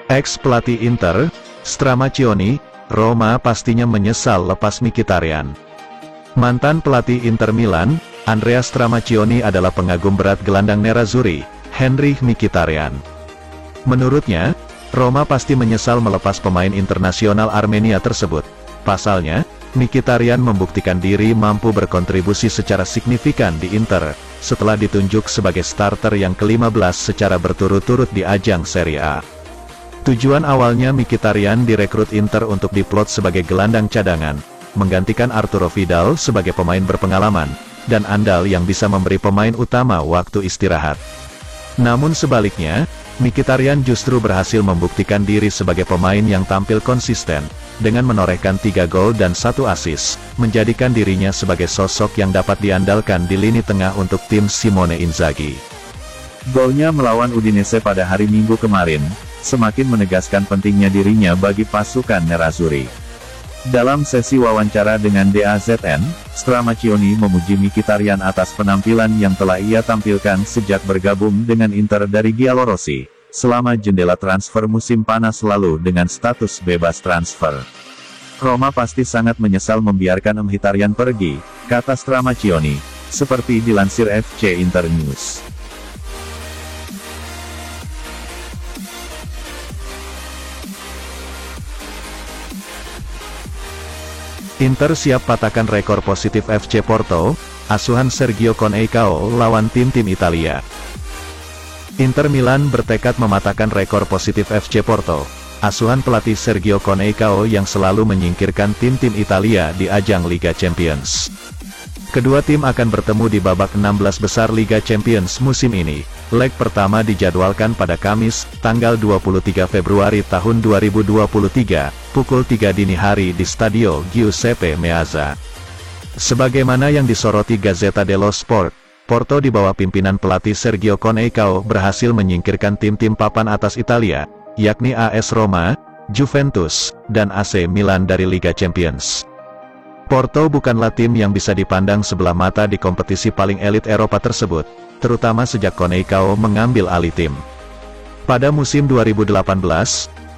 Ex-pelatih Inter, Stramaccioni, Roma pastinya menyesal lepas Mkhitaryan. Mantan pelatih Inter Milan, Andrea Stramaccioni adalah pengagum berat gelandang Nerazzurri, Henrikh Mkhitaryan. Menurutnya, Roma pasti menyesal melepas pemain internasional Armenia tersebut. Pasalnya, Mkhitaryan membuktikan diri mampu berkontribusi secara signifikan di Inter, setelah ditunjuk sebagai starter yang ke-15 secara berturut-turut di ajang Serie A. Tujuan awalnya Mkhitaryan direkrut Inter untuk diplot sebagai gelandang cadangan, menggantikan Arturo Vidal sebagai pemain berpengalaman, dan andal yang bisa memberi pemain utama waktu istirahat. Namun sebaliknya, Mkhitaryan justru berhasil membuktikan diri sebagai pemain yang tampil konsisten, dengan menorehkan 3 gol dan 1 assist, menjadikan dirinya sebagai sosok yang dapat diandalkan di lini tengah untuk tim Simone Inzaghi. Golnya melawan Udinese pada hari Minggu kemarin, semakin menegaskan pentingnya dirinya bagi pasukan Nerazzurri. Dalam sesi wawancara dengan DAZN, Stramaccioni memuji Mkhitaryan atas penampilan yang telah ia tampilkan sejak bergabung dengan Inter dari Giallorossi, selama jendela transfer musim panas lalu dengan status bebas transfer. Roma pasti sangat menyesal membiarkan Mkhitaryan pergi, kata Stramaccioni, seperti dilansir FC Inter News. Inter siap patahkan rekor positif FC Porto, asuhan Sergio Conceição lawan tim-tim Italia. Inter Milan bertekad mematahkan rekor positif FC Porto, asuhan pelatih Sergio Conceição yang selalu menyingkirkan tim-tim Italia di ajang Liga Champions. Kedua tim akan bertemu di babak 16 besar Liga Champions musim ini. Leg pertama dijadwalkan pada Kamis, tanggal 23 Februari tahun 2023, pukul 3 dini hari di Stadio Giuseppe Meazza. Sebagaimana yang disoroti Gazzetta dello Sport, Porto di bawah pimpinan pelatih Sergio Conceição berhasil menyingkirkan tim-tim papan atas Italia, yakni AS Roma, Juventus, dan AC Milan dari Liga Champions. Porto bukanlah tim yang bisa dipandang sebelah mata di kompetisi paling elit Eropa tersebut, terutama sejak Conceição mengambil alih tim. Pada musim 2018,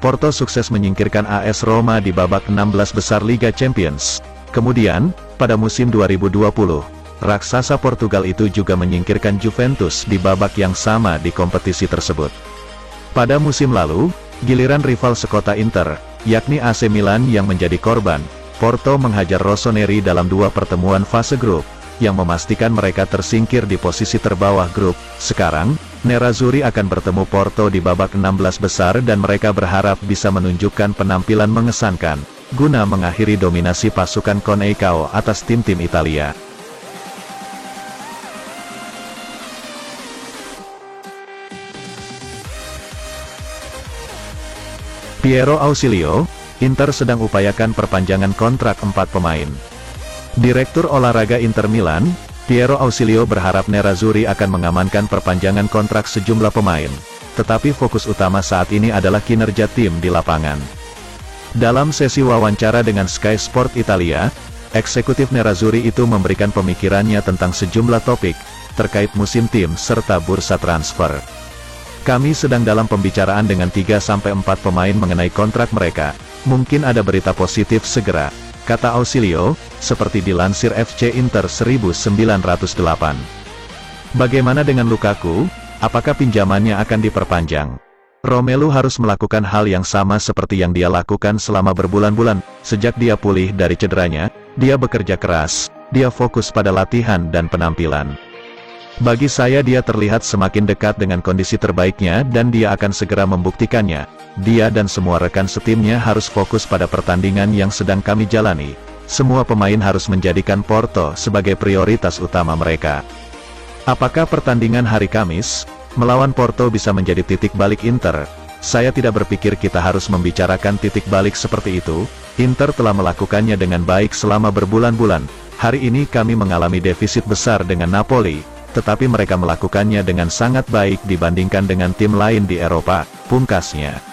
Porto sukses menyingkirkan AS Roma di babak 16 besar Liga Champions. Kemudian, pada musim 2020, raksasa Portugal itu juga menyingkirkan Juventus di babak yang sama di kompetisi tersebut. Pada musim lalu, giliran rival sekota Inter, yakni AC Milan yang menjadi korban. Porto menghajar Rossoneri dalam 2 pertemuan fase grup, yang memastikan mereka tersingkir di posisi terbawah grup. Sekarang, Nerazzurri akan bertemu Porto di babak 16 besar dan mereka berharap bisa menunjukkan penampilan mengesankan, guna mengakhiri dominasi pasukan Conceição atas tim-tim Italia. Piero Ausilio, Inter sedang upayakan perpanjangan kontrak 4 pemain. Direktur olahraga Inter Milan, Piero Ausilio berharap Nerazzurri akan mengamankan perpanjangan kontrak sejumlah pemain, tetapi fokus utama saat ini adalah kinerja tim di lapangan. Dalam sesi wawancara dengan Sky Sport Italia, eksekutif Nerazzurri itu memberikan pemikirannya tentang sejumlah topik, terkait musim tim serta bursa transfer. Kami sedang dalam pembicaraan dengan 3-4 pemain mengenai kontrak mereka. Mungkin ada berita positif segera, kata Ausilio, seperti dilansir FC Inter 1908. Bagaimana dengan Lukaku? Apakah pinjamannya akan diperpanjang? Romelu harus melakukan hal yang sama seperti yang dia lakukan selama berbulan-bulan. Sejak dia pulih dari cederanya, dia bekerja keras, dia fokus pada latihan dan penampilan. Bagi saya dia terlihat semakin dekat dengan kondisi terbaiknya dan dia akan segera membuktikannya. Dia dan semua rekan setimnya harus fokus pada pertandingan yang sedang kami jalani. Semua pemain harus menjadikan Porto sebagai prioritas utama mereka. Apakah pertandingan hari Kamis melawan Porto bisa menjadi titik balik Inter? Saya tidak berpikir kita harus membicarakan titik balik seperti itu. Inter telah melakukannya dengan baik selama berbulan-bulan. Hari ini kami mengalami defisit besar dengan Napoli. tetapi mereka melakukannya dengan sangat baik dibandingkan dengan tim lain di Eropa, pungkasnya.